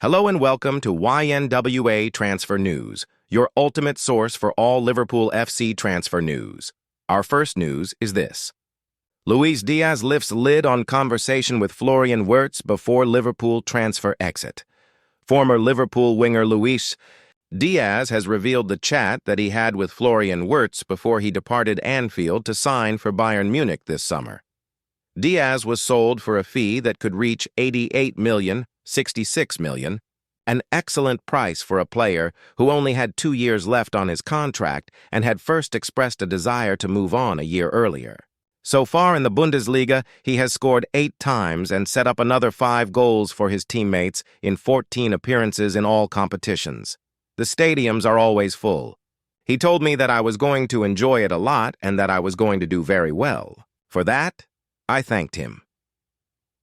Hello and welcome to YNWA Transfer News, your ultimate source for all Liverpool FC transfer news. Our first news is this. Luis Diaz lifts lid on conversation with Florian Wirtz before Liverpool transfer exit. Former Liverpool winger Luis Diaz has revealed the chat that he had with Florian Wirtz before he departed Anfield to sign for Bayern Munich this summer. Diaz was sold for a fee that could reach 88 million, 66 million, an excellent price for a player who only had 2 years left on his contract and had first expressed a desire to move on a year earlier. So far in the Bundesliga, he has scored 8 times and set up another 5 goals for his teammates in 14 appearances in all competitions. The stadiums are always full. He told me that I was going to enjoy it a lot and that I was going to do very well. For that, I thanked him.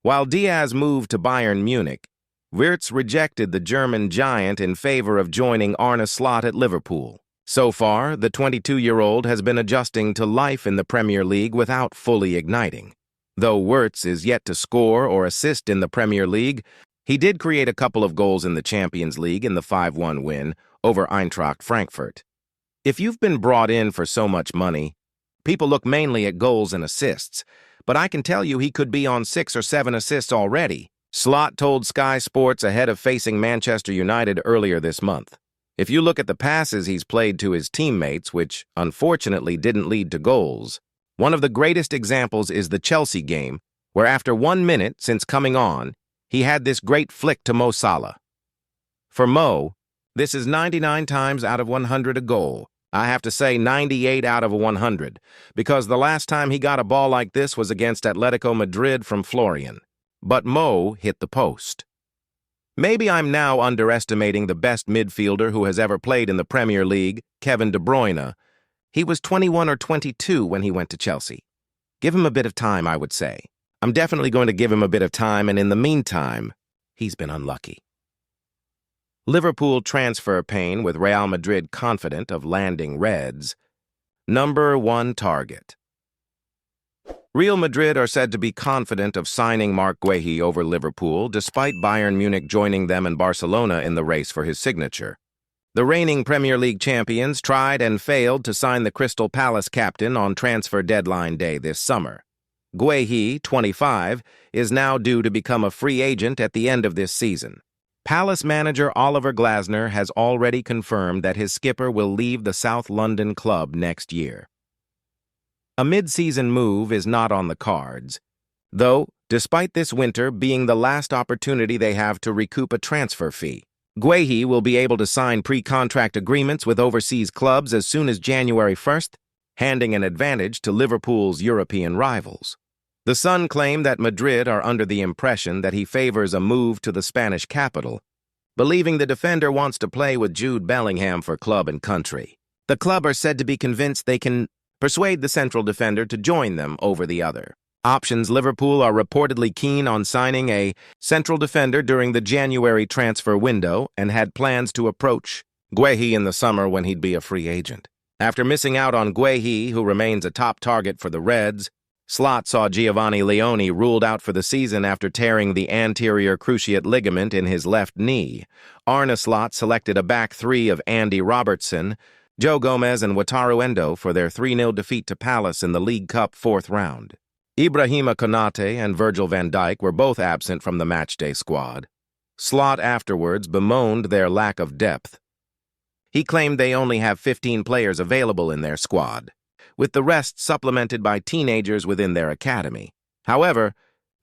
While Diaz moved to Bayern Munich, Wirtz rejected the German giant in favor of joining Arne Slot at Liverpool. So far, the 22-year-old has been adjusting to life in the Premier League without fully igniting. Though Wirtz is yet to score or assist in the Premier League, he did create a couple of goals in the Champions League in the 5-1 win over Eintracht Frankfurt. If you've been brought in for so much money, people look mainly at goals and assists, but I can tell you he could be on 6 or 7 assists already. Slot told Sky Sports ahead of facing Manchester United earlier this month. If you look at the passes he's played to his teammates, which unfortunately didn't lead to goals, one of the greatest examples is the Chelsea game, where after 1 minute since coming on, he had this great flick to Mo Salah. For Mo, this is 99 times out of 100 a goal. I have to say 98 out of 100, because the last time he got a ball like this was against Atletico Madrid from Florian. But Mo hit the post. Maybe I'm now underestimating the best midfielder who has ever played in the Premier League, Kevin De Bruyne. He was 21 or 22 when he went to Chelsea. Give him a bit of time, I would say. I'm definitely going to give him a bit of time, and in the meantime, he's been unlucky. Liverpool transfer pain with Real Madrid confident of landing Reds. Number 1 target. Real Madrid are said to be confident of signing Marc Guehi over Liverpool, despite Bayern Munich joining them and Barcelona in the race for his signature. The reigning Premier League champions tried and failed to sign the Crystal Palace captain on transfer deadline day this summer. Guehi, 25, is now due to become a free agent at the end of this season. Palace manager Oliver Glasner has already confirmed that his skipper will leave the South London club next year. A mid-season move is not on the cards, though, despite this winter being the last opportunity they have to recoup a transfer fee. Guehi will be able to sign pre-contract agreements with overseas clubs as soon as January 1st, handing an advantage to Liverpool's European rivals. The Sun claim that Madrid are under the impression that he favors a move to the Spanish capital, believing the defender wants to play with Jude Bellingham for club and country. The club are said to be convinced they can persuade the central defender to join them over the other options. Liverpool are reportedly keen on signing a central defender during the January transfer window and had plans to approach Guehi in the summer when he'd be a free agent. After missing out on Guehi, who remains a top target for the Reds, Slot saw Giovanni Leone ruled out for the season after tearing the anterior cruciate ligament in his left knee. Arne Slot selected a back three of Andy Robertson, Joe Gomez, and Wataru Endo for their 3-0 defeat to Palace in the League Cup 4th round. Ibrahima Konate and Virgil van Dijk were both absent from the matchday squad. Slot afterwards bemoaned their lack of depth. He claimed they only have 15 players available in their squad, with the rest supplemented by teenagers within their academy. However,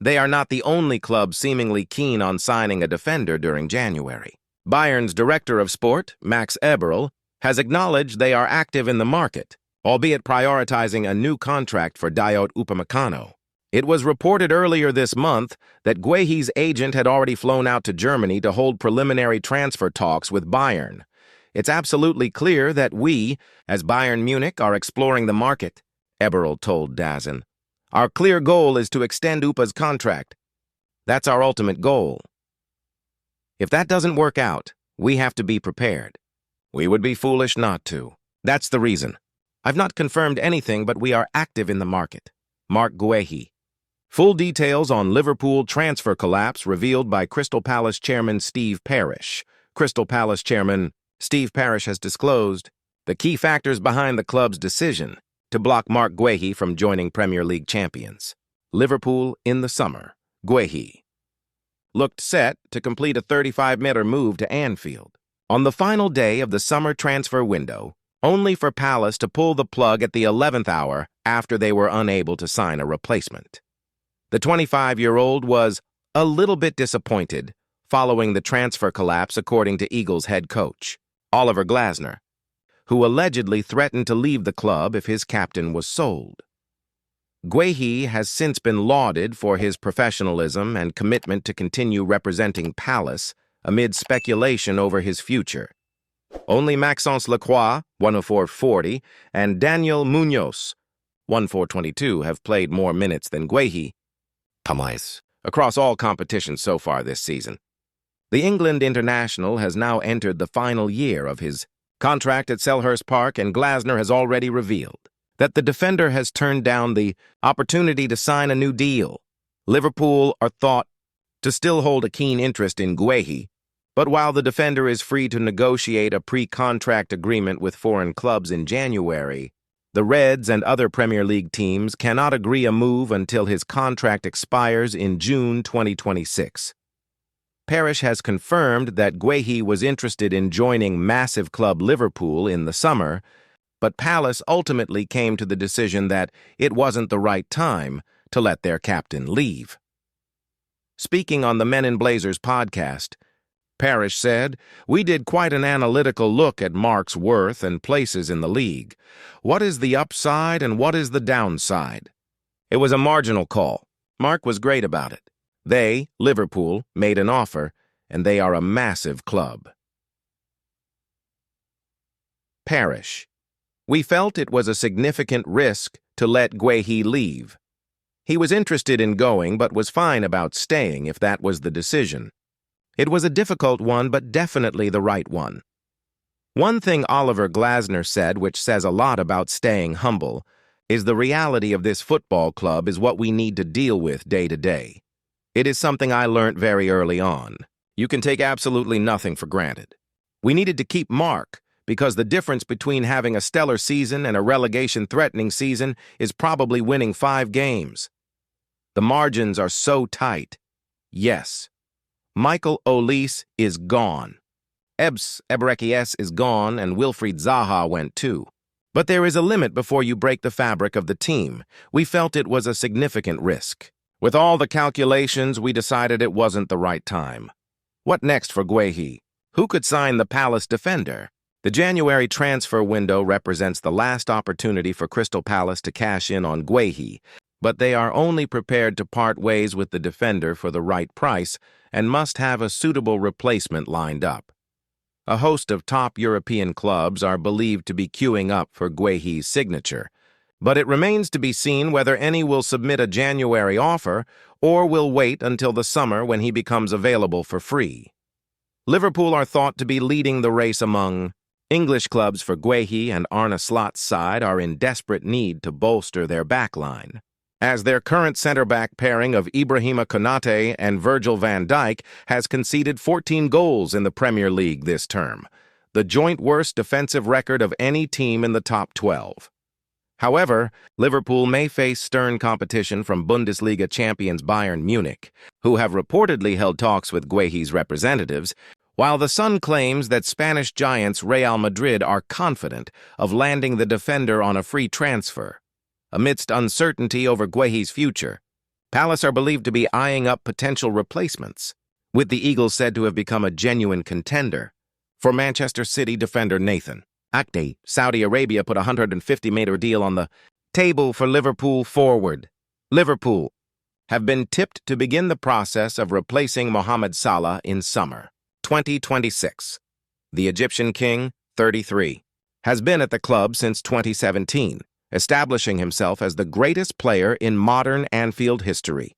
they are not the only club seemingly keen on signing a defender during January. Bayern's director of sport, Max Eberl, has acknowledged they are active in the market, albeit prioritizing a new contract for Dayot Upamecano. It was reported earlier this month that Guehi's agent had already flown out to Germany to hold preliminary transfer talks with Bayern. It's absolutely clear that we, as Bayern Munich, are exploring the market, Eberl told DAZN. Our clear goal is to extend Upa's contract. That's our ultimate goal. If that doesn't work out, we have to be prepared. We would be foolish not to. That's the reason. I've not confirmed anything, but we are active in the market. Marc Guehi. Full details on Liverpool transfer collapse revealed by Crystal Palace chairman Steve Parish. Crystal Palace chairman Steve Parish has disclosed the key factors behind the club's decision to block Marc Guehi from joining Premier League champions. Liverpool in the summer. Guehi looked set to complete a 35-meter move to Anfield on the final day of the summer transfer window, only for Palace to pull the plug at the 11th hour after they were unable to sign a replacement. The 25-year-old was a little bit disappointed following the transfer collapse, according to Eagles head coach Oliver Glasner, who allegedly threatened to leave the club if his captain was sold. Guehi has since been lauded for his professionalism and commitment to continue representing Palace amid speculation over his future. Only Maxence Lacroix, 104.40, and Daniel Munoz, 104.22, have played more minutes than Guehi across all competitions so far this season. The England international has now entered the final year of his contract at Selhurst Park, and Glasner has already revealed that the defender has turned down the opportunity to sign a new deal. Liverpool are thought to still hold a keen interest in Guehi, but while the defender is free to negotiate a pre-contract agreement with foreign clubs in January, the Reds and other Premier League teams cannot agree a move until his contract expires in June 2026. Parish has confirmed that Guehi was interested in joining massive club Liverpool in the summer, but Palace ultimately came to the decision that it wasn't the right time to let their captain leave. Speaking on the Men in Blazers podcast, Parish said, "We did quite an analytical look at Marc's worth and places in the league. What is the upside and what is the downside? It was a marginal call. Marc was great about it. They, Liverpool, made an offer, and they are a massive club." Parish: "We felt it was a significant risk to let Guehi leave. He was interested in going but was fine about staying if that was the decision. It was a difficult one, but definitely the right one." One thing Oliver Glasner said, which says a lot about staying humble, is the reality of this football club is what we need to deal with day to day. It is something I learned very early on. You can take absolutely nothing for granted. We needed to keep Marc, because the difference between having a stellar season and a relegation-threatening season is probably winning 5 games. The margins are so tight. Yes. Michael Olise is gone. Ebrechies is gone, and Wilfried Zaha went too. But there is a limit before you break the fabric of the team. We felt it was a significant risk. With all the calculations, we decided it wasn't the right time. What next for Guehi? Who could sign the Palace defender? The January transfer window represents the last opportunity for Crystal Palace to cash in on Guehi, but they are only prepared to part ways with the defender for the right price and must have a suitable replacement lined up. A host of top European clubs are believed to be queuing up for Guehi's signature, but it remains to be seen whether any will submit a January offer or will wait until the summer when he becomes available for free. Liverpool are thought to be leading the race among English clubs for Guehi, and Arne Slot's side are in desperate need to bolster their backline, as their current center-back pairing of Ibrahima Konate and Virgil van Dijk has conceded 14 goals in the Premier League this term, the joint worst defensive record of any team in the top 12. However, Liverpool may face stern competition from Bundesliga champions Bayern Munich, who have reportedly held talks with Guehi's representatives, while the Sun claims that Spanish giants Real Madrid are confident of landing the defender on a free transfer. Amidst uncertainty over Guehi's future, Palace are believed to be eyeing up potential replacements, with the Eagles said to have become a genuine contender for Manchester City defender Nathan Ake. Saudi Arabia put a $150 million deal on the table for Liverpool forward. Liverpool have been tipped to begin the process of replacing Mohamed Salah in summer 2026. The Egyptian king, 33, has been at the club since 2017. Establishing himself as the greatest player in modern Anfield history.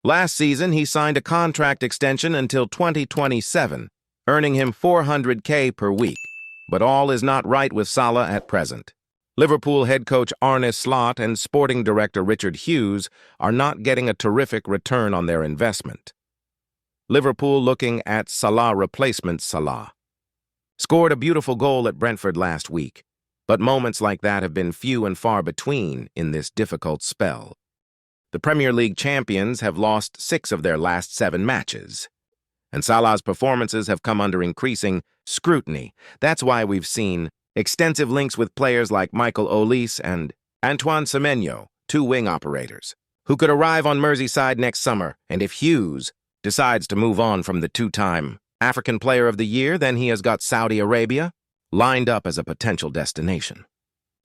Last season, he signed a contract extension until 2027, earning him $400K per week. But all is not right with Salah at present. Liverpool head coach Arne Slot and sporting director Richard Hughes are not getting a terrific return on their investment. Liverpool looking at Salah replacement Salah. Scored a beautiful goal at Brentford last week, but moments like that have been few and far between in this difficult spell. The Premier League champions have lost 6 of their last 7 matches, and Salah's performances have come under increasing scrutiny. That's why we've seen extensive links with players like Michael Olise and Antoine Semenyo, 2 wing operators, who could arrive on Merseyside next summer. And if Hughes decides to move on from the 2-time African Player of the Year, then he has got Saudi Arabia lined up as a potential destination.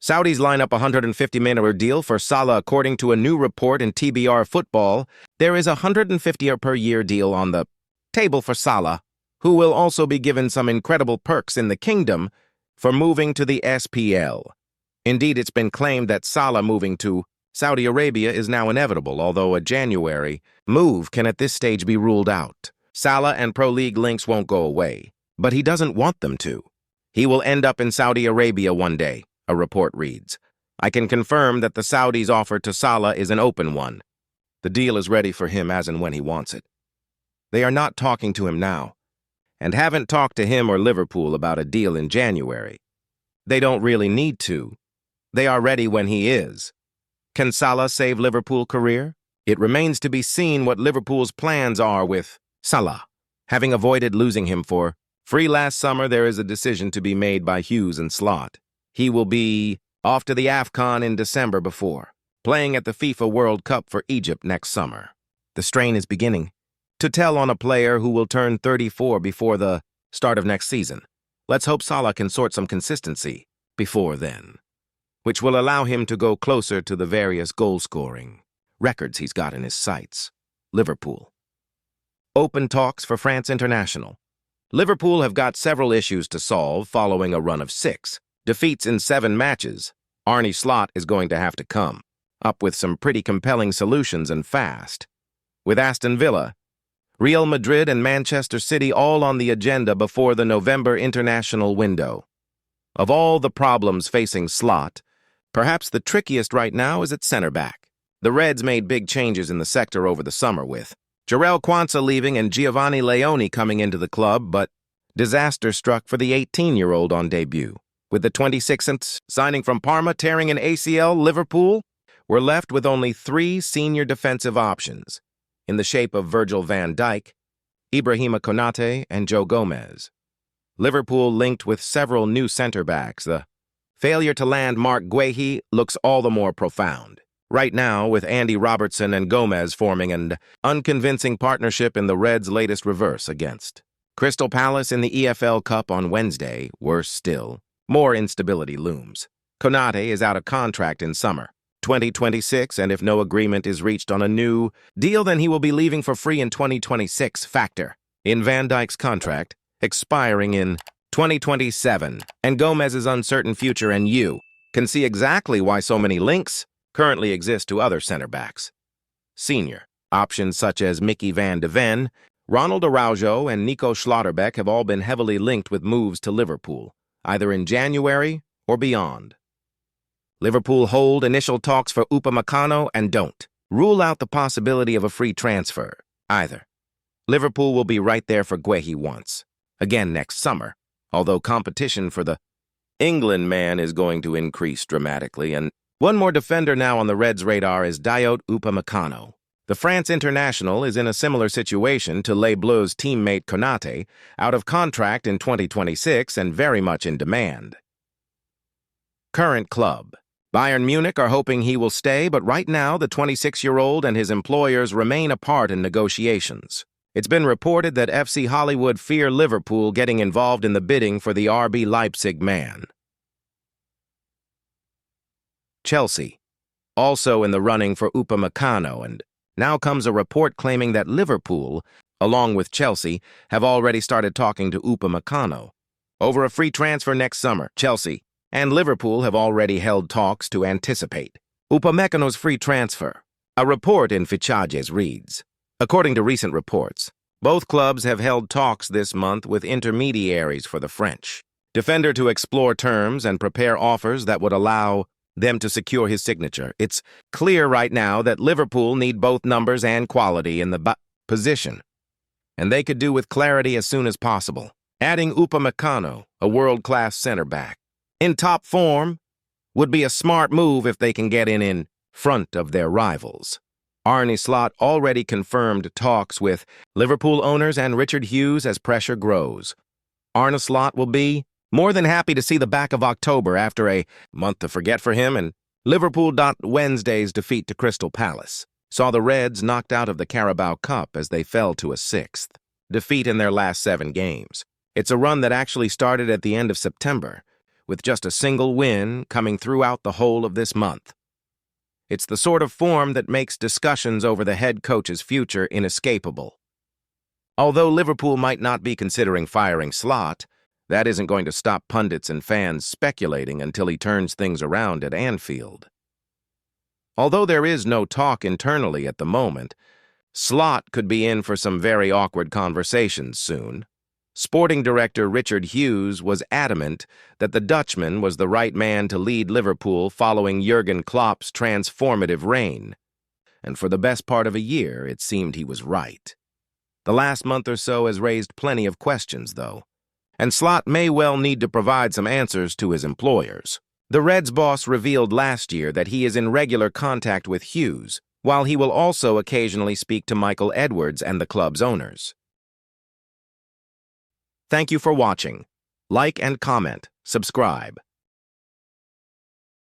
Saudis line up a $150 million deal for Salah. According to a new report in TBR Football, there is a $150 per year deal on the table for Salah, who will also be given some incredible perks in the kingdom for moving to the SPL. Indeed, it's been claimed that Salah moving to Saudi Arabia is now inevitable, although a January move can at this stage be ruled out. Salah and Pro League links won't go away, but he doesn't want them to. He will end up in Saudi Arabia one day, a report reads. I can confirm that the Saudis' offer to Salah is an open one. The deal is ready for him as and when he wants it. They are not talking to him now, and haven't talked to him or Liverpool about a deal in January. They don't really need to. They are ready when he is. Can Salah save Liverpool's career? It remains to be seen what Liverpool's plans are with Salah. Having avoided losing him for free last summer, there is a decision to be made by Hughes and Slot. He will be off to the AFCON in December before playing at the FIFA World Cup for Egypt next summer. The strain is beginning to tell on a player who will turn 34 before the start of next season. Let's hope Salah can sort some consistency before then, which will allow him to go closer to the various goal-scoring records he's got in his sights. Liverpool. Open talks for France International. Liverpool have got several issues to solve following a run of 6 defeats in 7 matches. Arne Slot is going to have to come up with some pretty compelling solutions and fast. With Aston Villa, Real Madrid and Manchester City all on the agenda before the November international window. Of all the problems facing Slot, perhaps the trickiest right now is at center-back. The Reds made big changes in the sector over the summer with Jarell Quansah leaving and Giovanni Leone coming into the club, but disaster struck for the 18-year-old on debut. With the 26th signing from Parma tearing an ACL, Liverpool were left with only 3 senior defensive options in the shape of Virgil van Dijk, Ibrahima Konate, and Joe Gomez. Liverpool linked with several new center-backs. The failure to land Marc Guehi looks all the more profound. Right now, with Andy Robertson and Gomez forming an unconvincing partnership in the Reds' latest reverse against Crystal Palace in the EFL Cup on Wednesday, worse still, more instability looms. Konate is out of contract in summer 2026, and if no agreement is reached on a new deal, then he will be leaving for free in 2026. Factor in Van Dijk's contract expiring in 2027 and Gomez's uncertain future, and you can see exactly why so many links currently exist to other center-backs. Senior options such as Mickey van de Ven, Ronald Araujo, and Nico Schlotterbeck have all been heavily linked with moves to Liverpool, either in January or beyond. Liverpool hold initial talks for Upamecano and don't rule out the possibility of a free transfer either. Liverpool will be right there for Guehi once again next summer, although competition for the England man is going to increase dramatically, and one more defender now on the Reds' radar is Dayot Upamecano. The France international is in a similar situation to Les Bleus' teammate Konate, out of contract in 2026 and very much in demand. Current club. Bayern Munich are hoping he will stay, but right now the 26-year-old and his employers remain apart in negotiations. It's been reported that FC Hollywood fear Liverpool getting involved in the bidding for the RB Leipzig man. Chelsea, also in the running for Upamecano, and now comes a report claiming that Liverpool, along with Chelsea, have already started talking to Upamecano over a free transfer next summer. Chelsea and Liverpool have already held talks to anticipate Upamecano's free transfer. A report in Fichajes reads, according to recent reports, both clubs have held talks this month with intermediaries for the French Defender to explore terms and prepare offers that would allow them to secure his signature. It's clear right now that Liverpool need both numbers and quality in the position, and they could do with clarity as soon as possible. Adding Upamecano, a world-class center-back, in top form would be a smart move if they can get in front of their rivals. Arne Slot already confirmed talks with Liverpool owners and Richard Hughes as pressure grows. Arne Slot will be more than happy to see the back of October after a month to forget for him, and Liverpool. Wednesday's defeat to Crystal Palace saw the Reds knocked out of the Carabao Cup as they fell to a 6th defeat in their last 7 games. It's a run that actually started at the end of September, with just a single win coming throughout the whole of this month. It's the sort of form that makes discussions over the head coach's future inescapable. Although Liverpool might not be considering firing Slot, that isn't going to stop pundits and fans speculating until he turns things around at Anfield. Although there is no talk internally at the moment, Slot could be in for some very awkward conversations soon. Sporting director Richard Hughes was adamant that the Dutchman was the right man to lead Liverpool following Jurgen Klopp's transformative reign. And for the best part of a year, it seemed he was right. The last month or so has raised plenty of questions, though, and Slot may well need to provide some answers to his employers. The Reds boss revealed last year that he is in regular contact with Hughes, while he will also occasionally speak to Michael Edwards and the club's owners. Thank you for watching. Like and comment, subscribe.